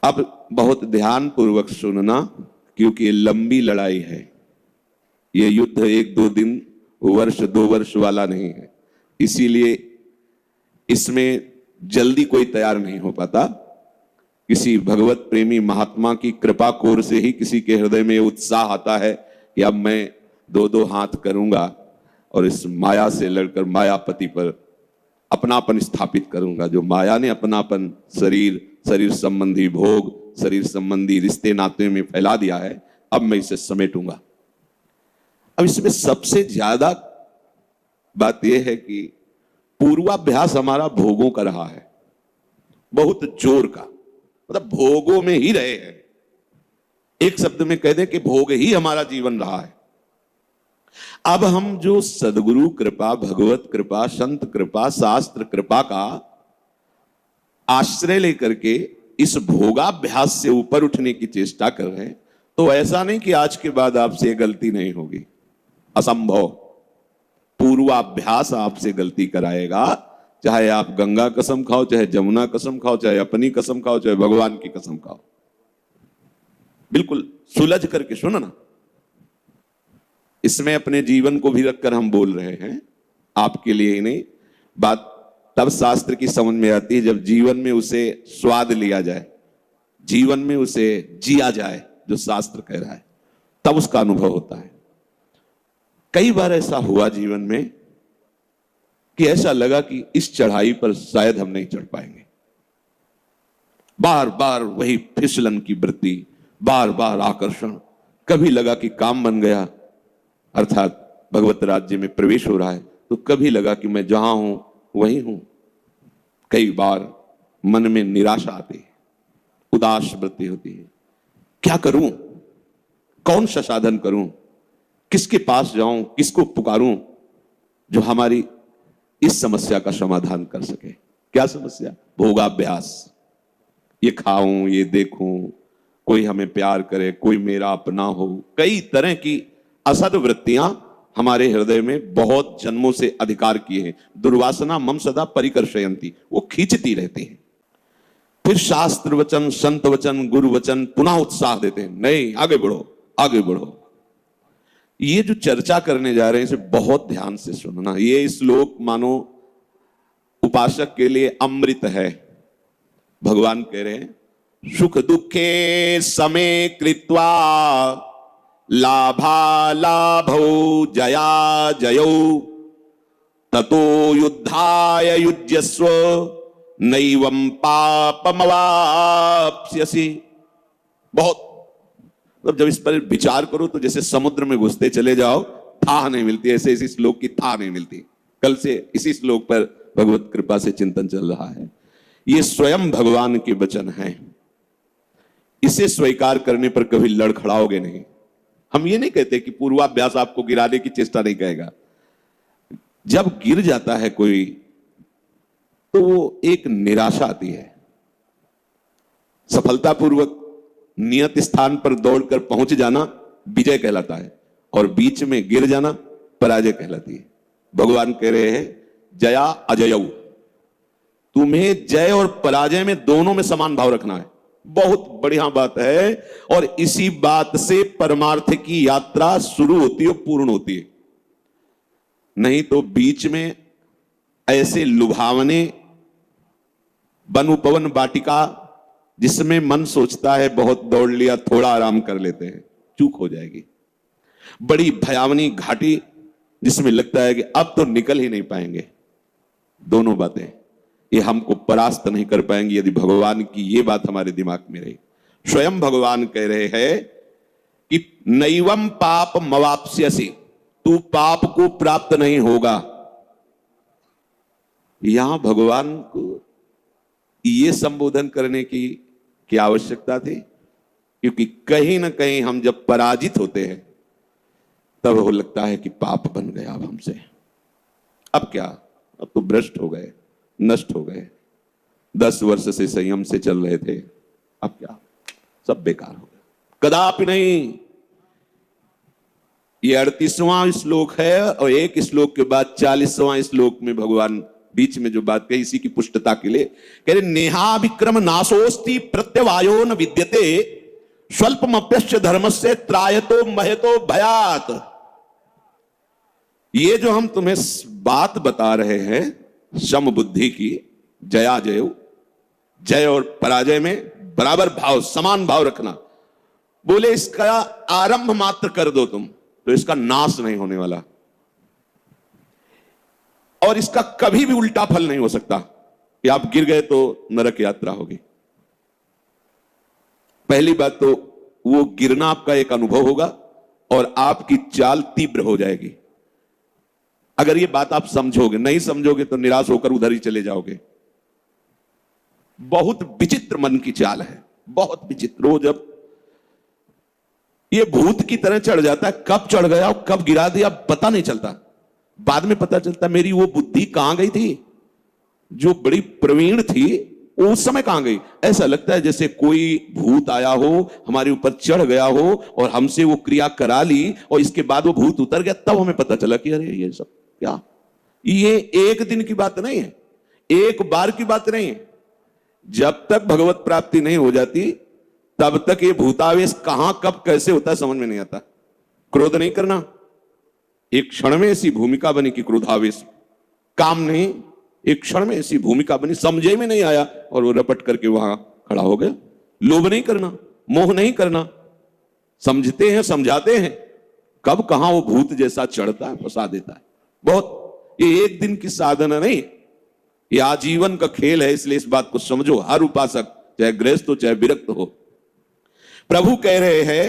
अब बहुत ध्यान पूर्वक सुनना, क्योंकि ये लंबी लड़ाई है। ये युद्ध 1-2 दिन, वर्ष 2 वर्ष वाला नहीं है। इसीलिए इसमें जल्दी कोई तैयार नहीं हो पाता। किसी भगवत प्रेमी महात्मा की कृपा कोर से ही किसी के हृदय में उत्साह आता है कि अब मैं 2-2 हाथ करूंगा और इस माया से लड़कर मायापति पर अपनापन स्थापित करूंगा। जो माया ने अपनापन शरीर, शरीर संबंधी भोग, शरीर संबंधी रिश्ते नाते में फैला दिया है, अब मैं इसे समेटूंगा। अब इसमें सबसे ज्यादा बात यह है कि पूर्वाभ्यास हमारा भोगों का रहा है, बहुत जोर का, मतलब भोगों में ही रहे हैं। एक शब्द में कह दे कि भोग ही हमारा जीवन रहा है। अब हम जो सदगुरु कृपा, भगवत कृपा, संत कृपा, शास्त्र कृपा का आश्रय लेकर के इस भोगाभ्यास से ऊपर उठने की चेष्टा कर रहे हैं, तो ऐसा नहीं कि आज के बाद आपसे गलती नहीं होगी, असंभव। पूर्वाभ्यास आपसे गलती कराएगा, चाहे आप गंगा कसम खाओ, चाहे जमुना कसम खाओ, चाहे अपनी कसम खाओ, चाहे भगवान की कसम खाओ। बिल्कुल सुलझ करके सुनो ना। इसमें अपने जीवन को भी रखकर हम बोल रहे हैं, आपके लिए ही नहीं। बात तब शास्त्र की समझ में आती है जब जीवन में उसे स्वाद लिया जाए, जीवन में उसे जिया जाए, जो शास्त्र कह रहा है, तब उसका अनुभव होता है। कई बार ऐसा हुआ जीवन में कि ऐसा लगा कि इस चढ़ाई पर शायद हम नहीं चढ़ पाएंगे। बार बार वही फिसलन की वृत्ति, बार बार आकर्षण। कभी लगा कि काम बन गया, अर्थात भगवत राज्य में प्रवेश हो रहा है, तो कभी लगा कि मैं जहां हूं वहीं हूं। कई बार मन में निराशा आती है, उदास वृत्ति होती है। क्या करूं, कौन सा साधन करूं, किसके पास जाऊं, किसको पुकारूं जो हमारी इस समस्या का समाधान कर सके। क्या समस्या? भोगाभ्यास। ये खाऊं, ये देखूं, कोई हमें प्यार करे, कोई मेरा अपना हो। कई तरह की असद वृत्तियां हमारे हृदय में बहुत जन्मों से अधिकार किए हैं। दुर्वासना मम सदा परिकर्षयन्ति, वो खींचती रहती है। फिर शास्त्र वचन, संत वचन, गुरु वचन पुनः उत्साह देते हैं, नहीं आगे बढ़ो, आगे बढ़ो। ये जो चर्चा करने जा रहे हैं इसे बहुत ध्यान से सुनना। ये श्लोक मानो उपासक के लिए अमृत है। भगवान कह रहे हैं, सुख दुखे समे कृत्वा लाभा लाभौ जया जयौ ततो युद्धाय युज्यस्व नैवं पापमवाप्स्यसि। बहुत मतलब जब इस पर विचार करो तो जैसे समुद्र में घुसते चले जाओ, थाह नहीं मिलती। ऐसे इसी श्लोक की थाह नहीं मिलती। कल से इसी श्लोक पर भगवत कृपा से चिंतन चल रहा है। ये स्वयं भगवान के वचन हैं। इसे स्वीकार करने पर कभी लड़खड़ाओगे नहीं। हम ये नहीं कहते कि पूर्वाभ्यास आपको गिराने की चेष्टा नहीं करेगा। जब गिर जाता है कोई तो वो एक निराशा आती है। सफलतापूर्वक नियत स्थान पर दौड़कर पहुंच जाना विजय कहलाता है, और बीच में गिर जाना पराजय कहलाती है। भगवान कह रहे हैं, जया अजयऊ। तुम्हें जय और पराजय में दोनों में समान भाव रखना है। बहुत बढ़िया बात है, और इसी बात से परमार्थ की यात्रा शुरू होती है, पूर्ण होती है। नहीं तो बीच में ऐसे लुभावने वन उपवन वाटिका जिसमें मन सोचता है बहुत दौड़ लिया, थोड़ा आराम कर लेते हैं, चूक हो जाएगी। बड़ी भयावनी घाटी जिसमें लगता है कि अब तो निकल ही नहीं पाएंगे। दोनों बातें ये हमको परास्त नहीं कर पाएंगी यदि भगवान की ये बात हमारे दिमाग में रही। स्वयं भगवान कह रहे हैं कि नैवम पाप मवाप्स्यसि, तू पाप को प्राप्त नहीं होगा। यहां भगवान को ये संबोधन करने की क्या आवश्यकता थी? क्योंकि कहीं ना कहीं हम जब पराजित होते हैं तब वो लगता है कि पाप बन गया अब हमसे। अब क्या, अब तो भ्रष्ट हो गए, नष्ट हो गए। 10 वर्ष से संयम से चल रहे थे, अब क्या, सब बेकार हो गया। कदापि नहीं। ये 38वां श्लोक है, और एक श्लोक के बाद 40वां श्लोक में भगवान बीच में जो बात कही इसी की पुष्टता के लिए कह रहे, नेहा विक्रम नाशोस्ति प्रत्यवायो न विद्यते स्वल्पमप्यस्य धर्मस्य त्रायतो महतो भयात। ये जो हम तुम्हें बात बता रहे हैं सम बुद्धि की, जयाजय, जय और पराजय में बराबर भाव, समान भाव रखना, बोले इसका आरंभ मात्र कर दो तुम तो इसका नाश नहीं होने वाला, और इसका कभी भी उल्टा फल नहीं हो सकता कि आप गिर गए तो नरक यात्रा होगी। पहली बात तो वो गिरना आपका एक अनुभव होगा और आपकी चाल तीव्र हो जाएगी। अगर ये बात आप समझोगे, नहीं समझोगे तो निराश होकर उधर ही चले जाओगे। बहुत विचित्र मन की चाल है, बहुत विचित्र। वो जब ये भूत की तरह चढ़ जाता है, कब चढ़ गया और कब गिरा दिया पता नहीं चलता। बाद में पता चलता मेरी वो बुद्धि कहां गई थी, जो बड़ी प्रवीण थी वो उस समय कहां गई। ऐसा लगता है जैसे कोई भूत आया हो, हमारे ऊपर चढ़ गया हो और हमसे वो क्रिया करा ली और इसके बाद वो भूत उतर गया, तब हमें पता चला कि अरे ये सब क्या। ये एक दिन की बात नहीं है, एक बार की बात नहीं है। जब तक भगवत प्राप्ति नहीं हो जाती तब तक ये भूतावेश कहां कब कैसे होता है समझ में नहीं आता। क्रोध नहीं करना, एक क्षण में ऐसी भूमिका बनी कि क्रोधावेश, काम नहीं, एक क्षण में ऐसी भूमिका बनी, समझे में नहीं आया और वो रपट करके वहां खड़ा हो गया। लोभ नहीं करना, मोह नहीं करना, समझते हैं समझाते हैं, कब कहां वो भूत जैसा चढ़ता है, फंसा देता है। बहुत, ये एक दिन की साधना नहीं, ये आजीवन का खेल है। इसलिए इस बात को समझो, हर उपासक चाहे गृहस्थ हो चाहे विरक्त हो। प्रभु कह रहे हैं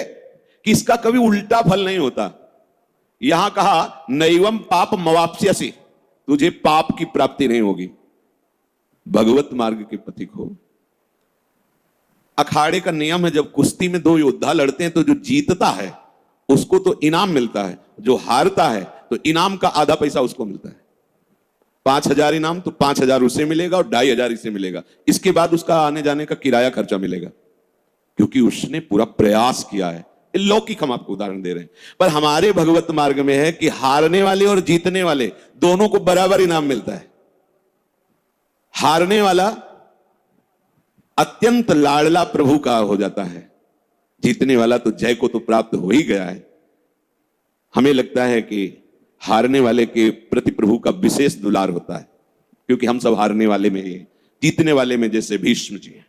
कि इसका कभी उल्टा फल नहीं होता। यहां कहा नैवम पाप मवाप्स्यसि, तुझे पाप की प्राप्ति नहीं होगी। भगवत मार्ग के पथिक हो। अखाड़े का नियम है, जब कुश्ती में दो योद्धा लड़ते हैं तो जो जीतता है उसको तो इनाम मिलता है, जो हारता है तो इनाम का आधा पैसा उसको मिलता है। 5,000 इनाम तो 5,000 उसे मिलेगा और 2,500 इसे मिलेगा। इसके बाद उसका आने जाने का किराया खर्चा मिलेगा, क्योंकि उसने पूरा प्रयास किया है। लौकिक हम आपको उदाहरण दे रहे हैं, पर हमारे भगवत मार्ग में है कि हारने वाले और जीतने वाले दोनों को बराबर इनाम मिलता है। हारने वाला अत्यंत लाडला प्रभु का हो जाता है, जीतने वाला तो जय को तो प्राप्त हो ही गया है। हमें लगता है कि हारने वाले के प्रति प्रभु का विशेष दुलार होता है, क्योंकि हम सब हारने वाले में ही, जीतने वाले में जैसे भीष्म जी हैं,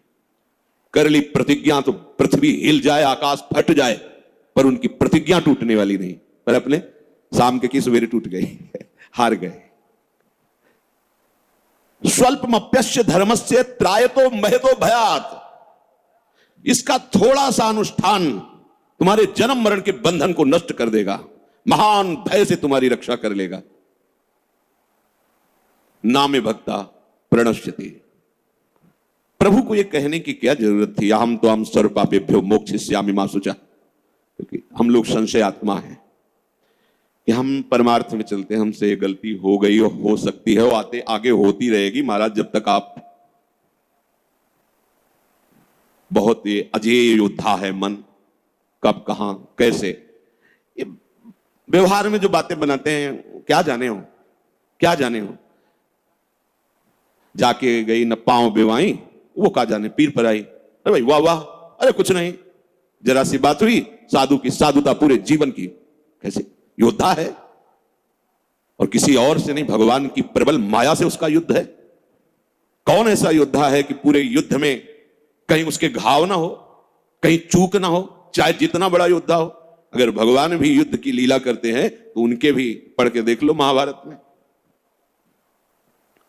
कर ली प्रतिज्ञा तो पृथ्वी हिल जाए आकाश फट जाए, पर उनकी प्रतिज्ञा टूटने वाली नहीं। पर अपने शाम के की सवेरे टूट गई, हार गए। स्वल्पमप्यस्य धर्मस्य त्रायतो महतो भयात। इसका थोड़ा सा अनुष्ठान तुम्हारे जन्म मरण के बंधन को नष्ट कर देगा, महान भय से तुम्हारी रक्षा कर लेगा। नामे भक्ता प्रणश्यति। प्रभु को यह कहने की क्या जरूरत थी, हम तो हम सर्व पापेभ्यो मोक्षयिष्यामि मा शुचः। क्योंकि हम लोग संशय आत्मा है कि हम परमार्थ में चलते हैं, हमसे ये गलती हो गई हो सकती है, वो आगे होती रहेगी महाराज। जब तक आप, बहुत ये अजेय योद्धा है मन, कब कहां कैसे, ये व्यवहार में जो बातें बनाते हैं क्या जाने हो, क्या जाने हो। जाके गई न पांव बेवाई, वो क्या जाने पीर पर आई। अरे भाई वाह वाह, अरे कुछ नहीं, जरा सी बात हुई, साधु की साधुता पूरे जीवन की। कैसे योद्धा है, और किसी और से नहीं, भगवान की प्रबल माया से उसका युद्ध है। कौन ऐसा योद्धा है कि पूरे युद्ध में कहीं उसके घाव ना हो, कहीं चूक ना हो, चाहे जितना बड़ा योद्धा हो। अगर भगवान भी युद्ध की लीला करते हैं तो उनके भी पढ़ के देख लो महाभारत में।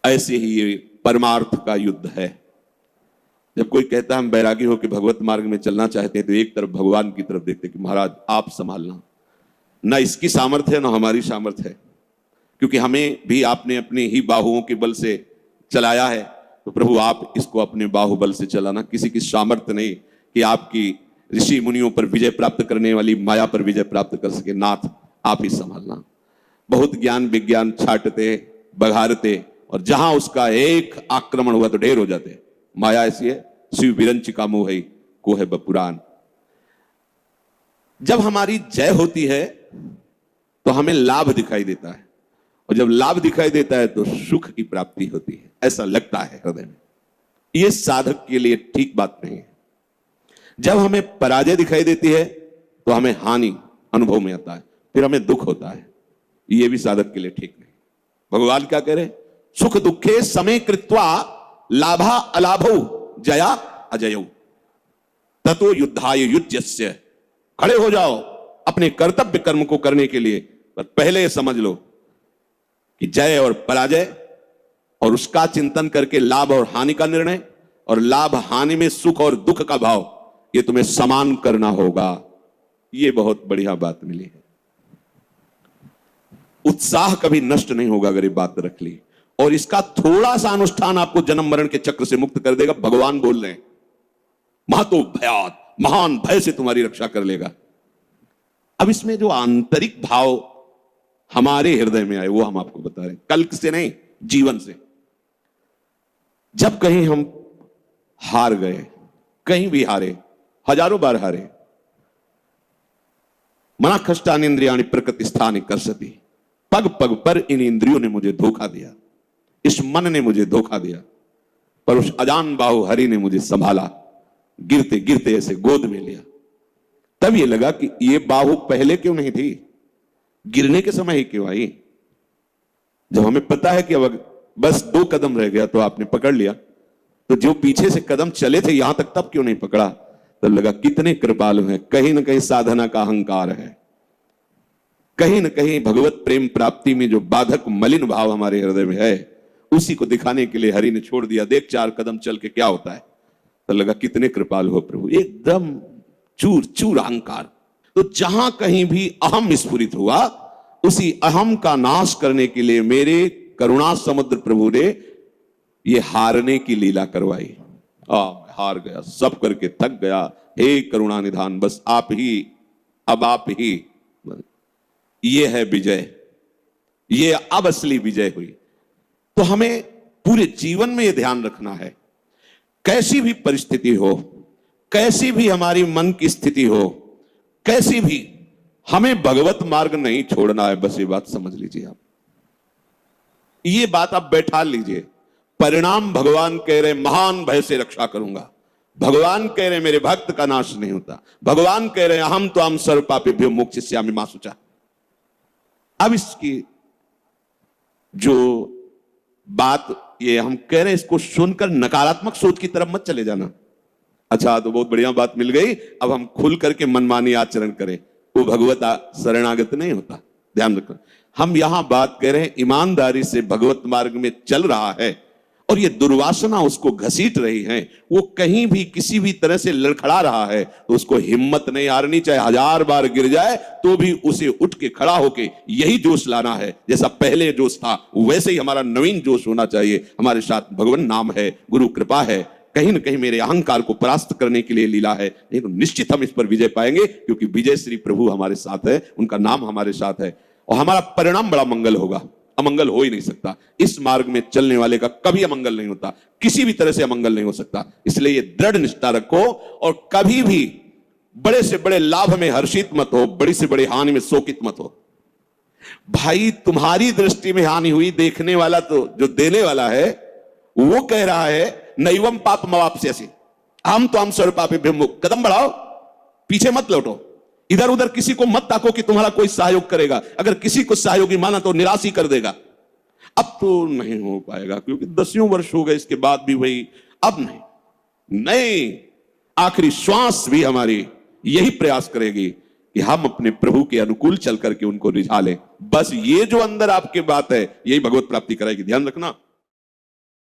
ऐसे ही ये परमार्थ का युद्ध है। जब कोई कहता है हम बैरागी हो कि भगवत मार्ग में चलना चाहते हैं, तो एक तरफ भगवान की तरफ देखते कि महाराज आप संभालना, ना इसकी सामर्थ्य है ना हमारी सामर्थ्य है, क्योंकि हमें भी आपने अपने ही बाहुओं के बल से चलाया है। तो प्रभु आप इसको अपने बाहुबल से चलाना, किसी की सामर्थ्य नहीं कि आपकी ऋषि मुनियों पर विजय प्राप्त करने वाली माया पर विजय प्राप्त कर सके। नाथ आप ही संभालना। बहुत ज्ञान विज्ञान छाटते बघारते, और जहां उसका एक आक्रमण हुआ तो ढेर हो जाते। माया ऐसी है, शिव विरंच का मोह है को है बपुरान। जब हमारी जय होती है तो हमें लाभ दिखाई देता है, और जब लाभ दिखाई देता है तो सुख की प्राप्ति होती है, ऐसा लगता है हृदय में। यह साधक के लिए ठीक बात नहीं है। जब हमें पराजय दिखाई देती है तो हमें हानि अनुभव में आता है, फिर हमें दुख होता है। यह भी साधक के लिए ठीक नहीं। भगवान क्या कह रहे? सुख दुखे समय कृत्वा लाभा अलाभौ जया अजयौ ततो युद्धाय युज्यस्य। खड़े हो जाओ अपने कर्तव्य कर्म को करने के लिए, पर पहले समझ लो कि जय और पराजय और उसका चिंतन करके लाभ और हानि का निर्णय और लाभ हानि में सुख और दुख का भाव, ये तुम्हें समान करना होगा। ये बहुत बढ़िया बात मिली है। उत्साह कभी नष्ट नहीं होगा अगर ये बात रख ली, और इसका थोड़ा सा अनुष्ठान आपको जन्म मरण के चक्र से मुक्त कर देगा। भगवान बोल रहे हैं, महतो भयात, महान भय से तुम्हारी रक्षा कर लेगा। अब इसमें जो आंतरिक भाव हमारे हृदय में आए वो हम आपको बता रहे हैं, कल्प से नहीं, जीवन से। जब कहीं हम हार गए, कहीं भी हारे, हजारों बार हारे, मना खष्टान इंद्रियाणि प्रकृति स्थान कर्षति, पग पग पर इन इंद्रियों ने मुझे धोखा दिया, इस मन ने मुझे धोखा दिया, पर उस अजान बाहु हरि ने मुझे संभाला, गिरते गिरते ऐसे गोद में लिया। तब ये लगा कि ये बाहु पहले क्यों नहीं थी, गिरने के समय ही क्यों आई। जब हमें पता है कि अब बस 2 कदम रह गया तो आपने पकड़ लिया, तो जो पीछे से कदम चले थे यहां तक, तब क्यों नहीं पकड़ा। तो लगा कितने कृपालु हैं। कहीं ना कहीं साधना का अहंकार है, कहीं ना कहीं भगवत प्रेम प्राप्ति में जो बाधक मलिन भाव हमारे हृदय में है, उसी को दिखाने के लिए हरि ने छोड़ दिया। देख 4 कदम चल के क्या होता है। तो लगा कितने कृपालु हो प्रभु, एकदम चूर चूर अहंकार। तो जहां कहीं भी अहम स्फुरित हुआ, उसी अहम का नाश करने के लिए मेरे करुणा समुद्र प्रभु ने ये हारने की लीला करवाई। हार गया, सब करके थक गया। हे करुणा निधान, बस आप ही, अब आप ही। ये है विजय, ये अब असली विजय हुई। तो हमें पूरे जीवन में यह ध्यान रखना है, कैसी भी परिस्थिति हो, कैसी भी हमारी मन की स्थिति हो, कैसी भी, हमें भगवत मार्ग नहीं छोड़ना है। बस ये बात समझ लीजिए आप, ये बात आप बैठा लीजिए। परिणाम भगवान कह रहे महान भय से रक्षा करूंगा, भगवान कह रहे मेरे भक्त का नाश नहीं होता, भगवान कह रहे हम तो हम सर्व पापेभ्यो मोक्षयिष्यामि मा शुचा। अब इसकी जो बात ये हम कह रहे हैं, इसको सुनकर नकारात्मक सोच की तरफ मत चले जाना। अच्छा तो बहुत बढ़िया बात मिल गई, अब हम खुल करके मनमानी आचरण करें, वो भगवत शरणागत नहीं होता। ध्यान रखो, हम यहां बात कह रहे हैं ईमानदारी से भगवत मार्ग में चल रहा है और ये दुर्वासना उसको घसीट रही है, वो कहीं भी किसी भी तरह से लड़खड़ा रहा है, तो उसको हिम्मत नहीं हारनी। चाहे 1000 बार गिर जाए तो भी उसे उठ के खड़ा होके यही जोश लाना है। जैसा पहले जोश था वैसे ही हमारा नवीन जोश होना चाहिए। हमारे साथ भगवान नाम है, गुरु कृपा है, कहीं ना कहीं मेरे अहंकार को परास्त करने के लिए लीला है। नहीं तो निश्चित हम इस पर विजय पाएंगे, क्योंकि विजय श्री प्रभु हमारे साथ है, उनका नाम हमारे साथ है, और हमारा परिणाम बड़ा मंगल होगा। अमंगल हो ही नहीं सकता। इस मार्ग में चलने वाले का कभी अमंगल नहीं होता, किसी भी तरह से अमंगल नहीं हो सकता। इसलिए ये दृढ़ निष्ठा रखो और कभी भी बड़े से बड़े लाभ में हर्षित मत हो, बड़ी से बड़ी हानि में शोकित मत हो। भाई तुम्हारी दृष्टि में हानि हुई, देखने वाला तो जो देने वाला है वो कह रहा है नैवम पाप मवाप्स्यसि, हम तो हम सर्व पापेभ्यो मोक्षयिष्यामि। कदम बढ़ाओ, पीछे मत लौटो, इधर उधर किसी को मत ताको कि तुम्हारा कोई सहयोग करेगा। अगर किसी को सहयोगी माना तो निराश ही कर देगा। अब तो नहीं हो पाएगा, क्योंकि 10 वर्ष हो गए, इसके बाद भी वही। अब नहीं, आखिरी श्वास भी हमारी यही प्रयास करेगी कि हम अपने प्रभु के अनुकूल चल करके उनको रिझा लें। बस ये जो अंदर आपके बात है, यही भगवत प्राप्ति कराएगी। ध्यान रखना।